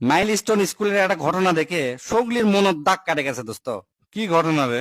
Milestone স্কুলের একটা ঘটনা দেখে সগলির মনত দাগ কাটে গেছে দোস্ত। কি ঘটনা রে?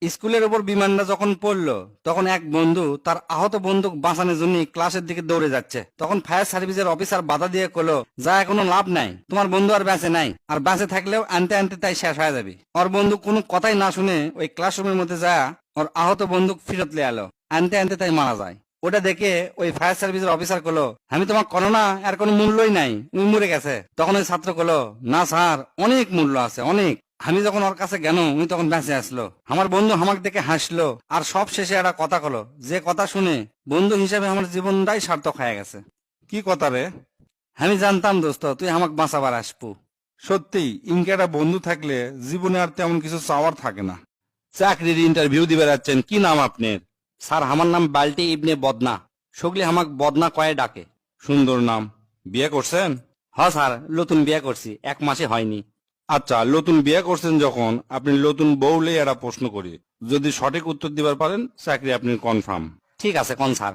স্কুলের উপর বিমানটা যখন পড়লো তখন এক বন্ধু তার আহত বন্দুক বাঁচানোর জন্য ক্লাসের দিকে দৌড়ে যাচ্ছে। তখন ফায়ার সার্ভিসের অফিসার বাধা দিয়ে কলো, যা কোনো লাভ নাই, তোমার বন্ধু আর বেঁচে নাই, আর বেঁচে থাকলেও আনতে আনতে তাই শেষ হয়ে যাবে। ওর বন্ধু কোনো কথাই না শুনে ওই ক্লাসরুমের মধ্যে যা ওর আহত বন্দুক ফিরত লে আলো, আনতে আনতে তাই মারা যায়। ওটা দেখে ওই ফায়ার সার্ভিসের অফিসার কলো, আমি তোমার কোনো না, আর কোনো মূল্যই নাই, তুমি মরে গেছে। তখন ওই ছাত্র কলো, না স্যার, অনেক মূল্য আছে, অনেক। আমি যখন ওর কাছে গেল উনি তখন বেঁচে আসলো, আমার বন্ধু আমাকে দেখে হাসলো, আর সব শেষে একটা কথা কলো, যে কথা শুনে বন্ধু হিসেবে আমার জীবনটাই সার্থক হয়ে গেছে। কি কথা রে? আমি জানতাম দোস্ত তুই আমাকে বাঁচাবার আসবো। সত্যি ইনকে একটা বন্ধু থাকলে জীবনে আর তেমন কিছু চাওয়ার থাকে না। চাকরির ইন্টারভিউ দিবে যাচ্ছেন, কি নাম আপনার? স্যার, আমার নাম বাল্টি ইবনে বদনা, সগলি আমাক বদনা কয়ে ডাকে। সুন্দর নাম। বিয়ে করছেন? হ স্যার, নতুন বিয়ে করছি, 1 মাসে হয়নি। আচ্ছা, নতুন বিয়ে করছেন যখন, আপনি নতুন বউলেই একটা প্রশ্ন করি, যদি সঠিক উত্তর দিবার পারেন চাকরি আপনি কনফার্ম। ঠিক আছে, কোন স্যার?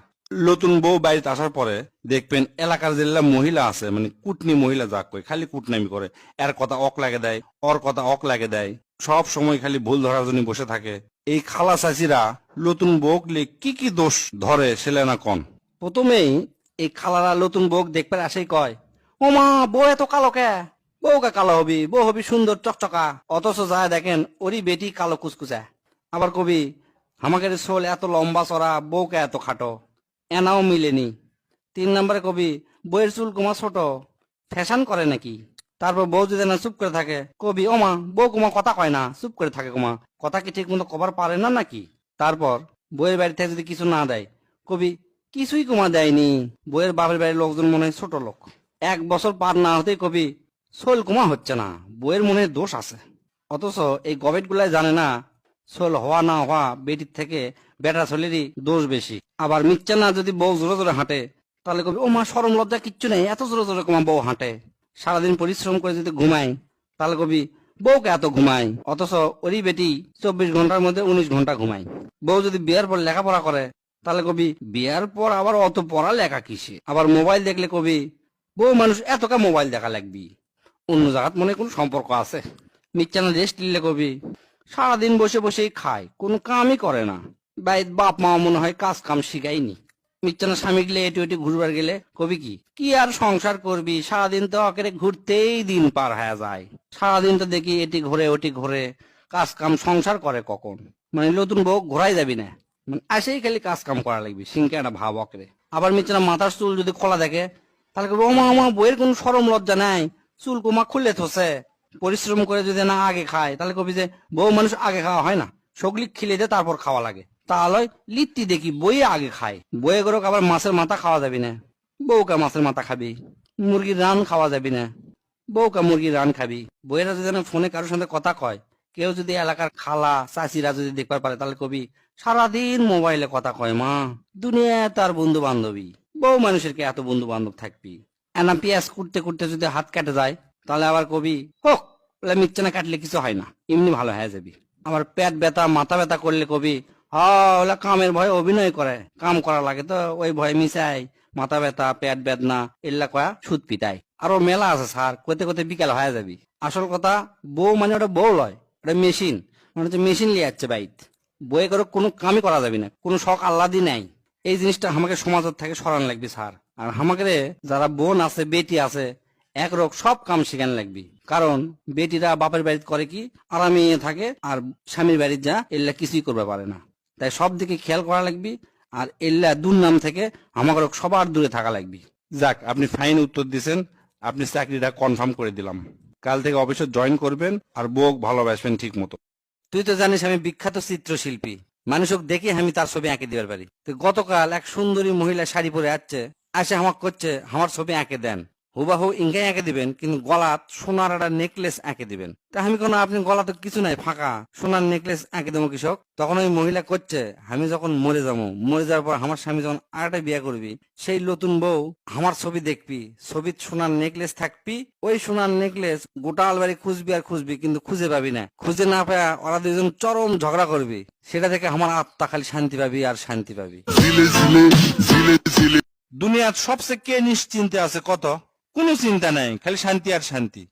নতুন বউ বাড়িতে আসার পরে দেখবেন এলাকার যেগুলা মহিলা আছে, মানে কুটনি মহিলা যা কই, খালি কুটনামি করে, এর কথা অক লাগে দেয়, ওর কথা অক লাগে দেয়, সব সময় খালি ভুল ধরার জন্য বসে থাকে। এই খালা চাচিরা নতুন বউকলে কি কি দোষ ধরে সেলে না কন। প্রথমেই এই খালারা নতুন বউ দেখবার আসেই কয়, ও মা, বউ এত কালো কে? বউকে কালো হবি, বউ হবি সুন্দর চকচকা। অথচ যায় দেখেন ওরই বেটি কালো কুচকুচা। আবার কবি, আমাকে শোল এত লম্বা চড়া, বউকে এত খাটো, এনাও মিলেনি। 3 নম্বরে কবি, বউয়ের চুল কুমা ছোট, ফ্যাশন করে নাকি। তারপর বউ যদি না চুপ করে থাকে, কবি, ও মা, বউ কুমা কথা কয় না, চুপ করে থাকে কুমা, কথা কি ঠিক মতো কবার পারে না নাকি। তারপর বউয়ের বাড়ি থেকে যদি কিছু না দেয়, কবি, কিছুই কুমা দেয়নি, বউয়ের বাপের বাড়ির লোকজন মনে হয় ছোট লোক। 1 বছর পার না হতেই কবি, সোল কুমা হচ্ছে না, বউয়ের মনে হয় দোষ আছে। অথচ এই গবেট গুলাই জানে না, সোল হওয়া না হওয়া বেটির থেকে বেটা ছেলেরই দোষ বেশি। আবার মিথ্যা না যদি বউ জোরে জোরে হাঁটে, তাহলে কবি, ও মা, শরম লজ্জা কিচ্ছু নেই, এত জোরে জোরে কুমা বউ হাঁটে। সারাদিন পরিশ্রম করে যদি ঘুমাই, তাহলে কবি, বউকে এত ঘুমাই। অথচ ওরই বেটি 24 ঘন্টার মধ্যে 19 ঘন্টা ঘুমাই। বউ যদি বিয়ার পর লেখাপড়া করে, তাহলে কবি, বিয়ার পর আবার অত পড়া লেখা কিসে। আবার মোবাইল দেখলে কবি, বউ মানুষ এতটা মোবাইল দেখা লাগবি, অন্য জায়গাত মনে হয় কোনো সম্পর্ক আছে। মিচ্ছানা রেস্ট নিলে কবি, সারাদিন বসে বসেই খায়, কোনো কামই করে না, বাইর বাপ মা মনে হয় কাজ কাম শিখাইনি। মিচ্ছানা স্বামী গেলে এটি ওটি ঘুরবার গেলে কবি, কি কি আর সংসার করবি, সারাদিন তো আকেরে ঘুরতেই দিন পার হয়ে যায়। সারাদিন তো দেখি এটি ঘুরে ওটি ঘুরে, কাজ কাম সংসার করে কখন? মানে নতুন বউ ঘোরাই যাবি না, মানে আসেই খালি কাজ কাম করা লাগবি, সিংকে একটা ভাব অকরে। আবার মিচ্ছানা মাথার চুল যদি খোলা দেখে, তাহলে কবি, ও মা, আমার বইয়ের কোনো সরম লজ্জা নাই, চুল কুমা খুলে থসে। পরিশ্রম করে যদি না আগে খায়, তাহলে কবি যে বউ মানুষ আগে খাওয়া হয় না, সগলি খিলে দিয়ে তারপর খাওয়া লাগে। তাহলে লিট্টি দেখি বই আগে খায়, বইয়ে করে আবার মাছের মাথা খাওয়া যাবি না, বউকা মাছের মাথা খাবি। মুরগির রান খাওয়া যাবি না, বউকা মুরগির রান খাবি। বইয়েরা যদি ফোনে কারোর সাথে কথা কয়, কেউ যদি এলাকার খালা চাচিরা যদি দেখবার পারে, তাহলে কবি, সারাদিন মোবাইলে কথা কয় মা, দুনিয়া তার বন্ধু বান্ধবী, বউ মানুষের কে এত বন্ধু বান্ধব থাকবি। এনা পেঁয়াজ কুটতে কুটতে যদি হাত কাটে যায়, তাহলে আবার কবি, হোক, ওলা মিথ্যা না কাটলে কিছু হয় না, এমনি ভালো হয়ে যাবি। আবার পেট ব্যথা মাথা ব্যথা করলে কবি, ওলা কামের ভয়ে অভিনয় করে, কাম করা লাগে তো ওই ভয়ে মিশাই, মাথা ব্যথা পেট বেদনা এল্লা কয়া সুদ পিটাই। আরো মেলা আছে স্যার, কইতে কইতে বিকাল হয়ে যাবি। আসল কথা, বউ মানে ওটা বউ লয়, ওটা মেশিন, মানে হচ্ছে মেশিন লিয়ে যাচ্ছে বাইত। বইয়ে করে কোনো কামই করা যাবি না, কোনো শখ আহ্লাদি নাই। এই জিনিসটা আমাকে সমাজের থেকে সরান লাগবে স্যার। আর আমাকে যারা বোন আছে বেটি আছে, একরক সব কাম শিখান লাগবি। কারণ বেটিরা বাপের বাড়িতে করে কি আরামে থাকে, আর স্বামীর বাড়িতে যা এল্লা কিছুই করবে পারে না। তাই সব দিকে খেয়াল করা লাগবি, আর এল্লা দুর্নাম থেকে আমাকে সবার দূরে থাকা লাগবি। যাক, আপনি ফাইন উত্তর দিছেন, আপনি চাকরিটা কনফার্ম করে দিলাম। কাল থেকে অফিসে জয়েন করবেন আর বউ ভালোবাসবেন ঠিক মতো। তুই তো জানিস আমি বিখ্যাত চিত্রশিল্পী, মানুষক দেখে আমি তার ছবি এঁকে দিবার পারি। তো গতকাল এক সুন্দরী মহিলা শাড়ি পরে আসছে, আসে আমাকে করছে আমার ছবি এঁকে দেন। হুবাহু ইঙ্গাই এঁকে দিবেন, কিন্তু গলাত সোনার একটা নেকলেস এঁকে দিবেন। তা আমি কোনো, আপনি গলাতে কিছু নাই, ফাঁকা, সোনার নেকলেস এঁকে দেবো কৃষক। তখন ওই মহিলা করছে, আমি যখন মরে যাবো, মরে যাওয়ার পর আমার স্বামী যখন আরেকটা বিয়ে করবি, সেই নতুন বউ আমার ছবি দেখবি, ছবির সোনার নেকলেস থাকবি, ওই সোনার নেকলেস গোটা আলবাড়ি খুঁজবি আর খুঁজবি, কিন্তু খুঁজে পাবি না। খুঁজে না পায়া ওরা দুজন চরম ঝগড়া করবি, সেটা থেকে আমার আত্মা খালি শান্তি পাবি আর শান্তি পাবি। দুনিয়ার সবচেয়ে কে নিশ্চিন্তে আছে কত? কোনো চিন্তা নাই, খালি শান্তি আর শান্তি।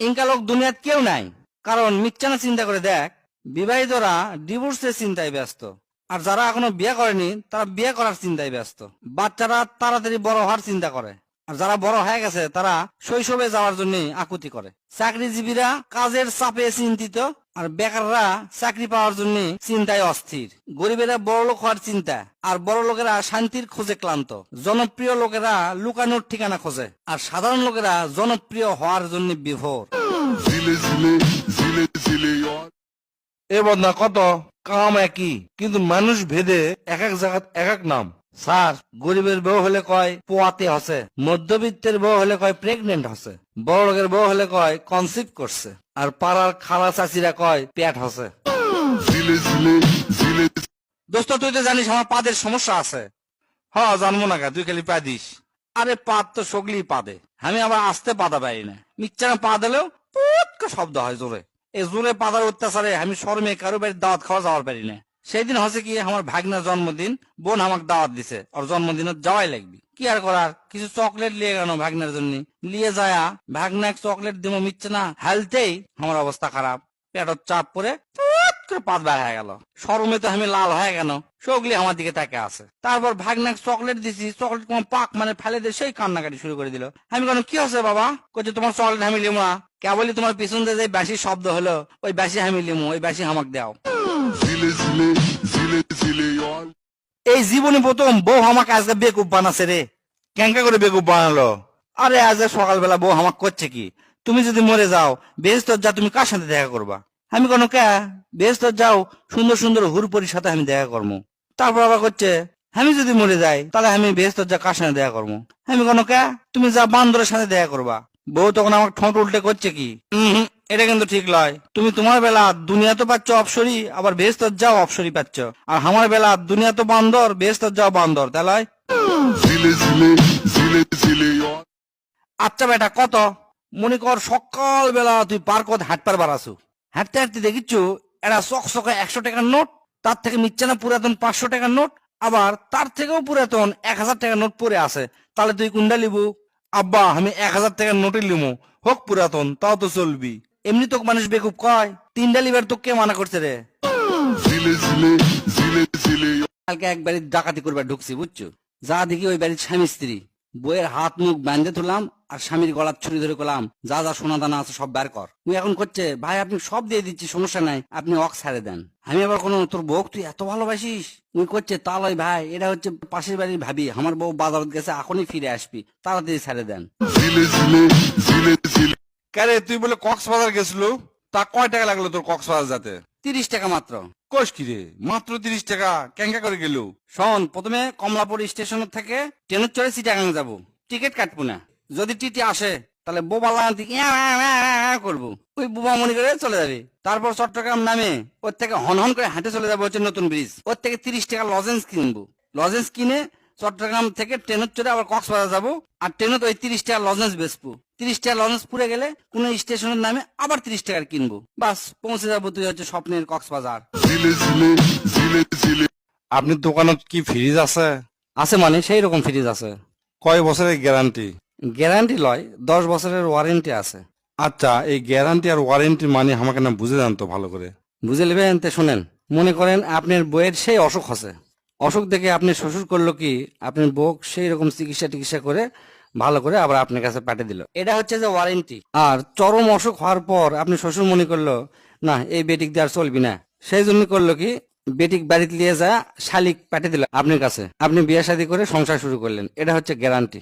ইনকা লোক দুনিয়াত কেউ নাই। কারণ মিচ্ছানা চিন্তা করে দেখ, বিবাহিতরা ডিভোর্সের চিন্তায় ব্যস্ত, আর যারা এখনো বিয়ে করেনি তারা বিয়ে করার চিন্তায় ব্যস্ত। বাচ্চারা তাড়াতাড়ি বড় হওয়ার চিন্তা করে, আর যারা বড় হয়ে গেছে তারা শৈশবে যাওয়ার জন্য আকুতি করে। চাকরিজীবীরা কাজের চাপে চিন্তিত, আর বেকাররা চাকরি পাওয়ার জন্য চিন্তায় অস্থির। গরিবেরা বড় লোক হওয়ার চিন্তা, আর বড় লোকেরা শান্তির খোঁজে ক্লান্ত। জনপ্রিয় লোকেরা লুকানোর ঠিকানা খোঁজে, আর সাধারণ লোকেরা জনপ্রিয় হওয়ার জন্য বিভোর। এ বদনা কত কাম একই, কিন্তু মানুষ ভেদে এক এক জায়গা এক এক নাম। স্যার, গরিবের বউ হলে কয় পোয়াতে হসে, মধ্যবিত্তের বউ হলে কয় প্রেগনেন্ট হসে, বড় লোকের বউ হলে কয় কনসিভ করছে, আর পাড়ার খালা চাচিরা কয় পেট হসে। দোস্ত, তুই তো জানিস আমার পাদের সমস্যা আছে। হ্যাঁ, জানবো না কা, তুই খালি পা দিস। আরে পাদ তো সগলি পাদে, আমি আবার আস্তে পাতা পারি না। মিচ্ছানা পা দিলেও পুট করে শব্দ হয় জোরে। এই জোরে পাদার অত্যাচারে আমি শরমে কারো বাড়ির দাওয়াত খাওয়া যাওয়ার পারি না। সেই দিন হচ্ছে কি, আমার ভাগনার জন্মদিন, বোন আমাকে দাওয়াত দিছে, ওর জন্মদিনে যাওয়াই লাগবে। কি আর করার, কিছু চকলেট লিয়ে গেল ভাগনার জন্য। লিয়ে যায়া ভাগনাক চকলেট দিব মিচ্ছানা হালতেই আমার অবস্থা খারাপ, পেটর চাপ পরে পুট করে পাত বের হয়ে গেল। শরমে তো আমি লাল হয়ে গেল, সগলি আমার দিকে তাকে আছে। তারপর ভাগনাক চকলেট দিছি, চকলেট কোন পাক মানে ফেলে দিয়ে সেই কান্নাকাটি শুরু করে দিল। আমি কেন কি হচ্ছে বাবা? কইছে তোমার চকলেট আমি লিমু না, কেবলই তোমার পিছন দিয়ে যে বাসি শব্দ হলো, ওই বাসি আমি লিমু, ওই বাসি আমাকে দাও। এই জীবনে প্রথম বউ আমাকে আজকে বেকুব বানাছে রে। কেঙ্কা করে বেকুব বানালো? আরে আজকে সকালবেলা বউ আমাকে করছে কি, তুমি যদি মরে যাও বেহেশত যা, তুমি কার সাথে দেখা করবা? আমি কোনো কে বেহেশত যাও, সুন্দর সুন্দর হুরপরির সাথে আমি দেখা করবো। তারপর আবার করছে আমি যদি মরে যাই তাহলে আমি বেহেশত যা কার সাথে দেখা করবো? আমি কোনো কে তুমি যা বান্দরের সাথে দেখা করবা। বউ তখন আমার ঠোঁট উল্টে করছে কি, এটা কিন্তু ঠিক লয়। তুমি তোমার বেলা দুনিয়া তো পাচ্ছ অপসরি, আবার বেহেশত যাও অপসরি পাচ্ছ, আর আমার বেলা দুনিয়া তো বান্দর, বেহেশত যাও বান্দর, তাই লয়? আচ্ছা বেটা, কত মনে কর সকাল বেলা তুই পার্কত হাঁটপার বাড়াছু, হাঁটতে হাঁটতে দেখিচ্ছ এরা চকচকে 100 টাকার নোট, তার থেকে মিচ্ছানা পুরাতন 500 টাকার নোট, আবার তার থেকেও পুরাতন 1000 টাকার নোট পরে আছে। তাহলে তুই কোনটা লিবু? আব্বা, আমি 1000 টাকার নোটে লিমু, হোক পুরাতন তাও তো চলবি। এমনি তোকে মানুষ বেকুব কয়, 3টা লিবার তোকে কে মানা করছে রে? কালকে এক বাড়ির ডাকাতি করবার ঢুকছি বুঝছো, যা দেখি ওই বাড়ির স্বামী স্ত্রী, বইয়ের হাত মুখ বাঁধে তুললাম, আর স্বামীর গলার ছুরি ধরে করলাম যা যা সোনা দানা আছে সব বের কর। তুই এখন করছে ভাই আপনি সব দিয়ে দিচ্ছি, সমস্যা নাই, আপনি অক ছাড়ে দেন। আমি আবার কোনো তোর বউ তুই এত ভালোবাসিস? তুই করছে তালয় ভাই, এটা হচ্ছে পাশের বাড়ির ভাবি, আমার বউ বাজার গেছে, এখনই ফিরে আসবি, তাড়াতাড়ি ছেড়ে দেন। কারে তুই বলে কক্সবাজার গেছিল, তা কয় টাকা লাগলো তোর কক্সবাজার যেতে? 30 টাকা মাত্র। কোষ কি রে, মাত্র 30 টাকা? কেঙ্কা করে গেল? শোন, প্রথমে কমলাপুর স্টেশন থেকে ট্রেনের চড়ে চিটাগাং যাবো, টিকিট কাটবো না। যদি টিটি আসে তাহলে বোবা লাগাতে করবো, ওই বোবা মনে করে চলে যাবে। তারপর চট্টগ্রাম নামে ওর থেকে হনহন করে হাঁটে চলে যাবো হচ্ছে নতুন ব্রিজ, ওর থেকে 30 টাকা লজেন্স কিনবো। লজেন্স কিনে চট্টগ্রাম থেকে ট্রেনের চড়ে আবার কক্সবাজার যাবো, আর ট্রেনত ওই 30 টাকা লজেন্স বেচবো। 30 টাকা লজেন্স পুরে গেলে কোন স্টেশনের নামে আবার 30 টাকার কিনবো, বাস পৌঁছে যাবো তুই হচ্ছে স্বপ্নের কক্সবাজার। আপনি দোকানত কি ফ্রিজ আছে? আছে মানে সেই রকম ফ্রিজ আছে। কয় বছরের গ্যারান্টি? গ্যারান্টি লয়, 10 বছরের ওয়ারেন্টি আছে। আচ্ছা, এই গ্যারান্টি আর ওয়ারেন্টি মানে আমাকে না বুঝে জানতো ভালো করে। বুঝে নেবেন তে শোনেন, মনে করেন আপনার বইয়ের সেই অসুখ আছে, অসুখ দেখে আপনি শ্বশুর করলো কি, আপনার বউ সেই রকম চিকিৎসা করে ভালো করে আবার আপনার কাছে পাঠিয়ে দিল, এটা হচ্ছে যে ওয়ারেন্টি। আর চরম অসুখ হওয়ার পর আপনি শ্বশুর মনে করলো না এই বেটিক দিয়ে আর চলবি না, সেই জন্য করলো কি বেটিক বাড়িতে নিয়ে যা শালিক পাঠিয়ে দিল আপনার কাছে, আপনি বিয়ে শাদী করে সংসার শুরু করলেন, এটা হচ্ছে গ্যারান্টি।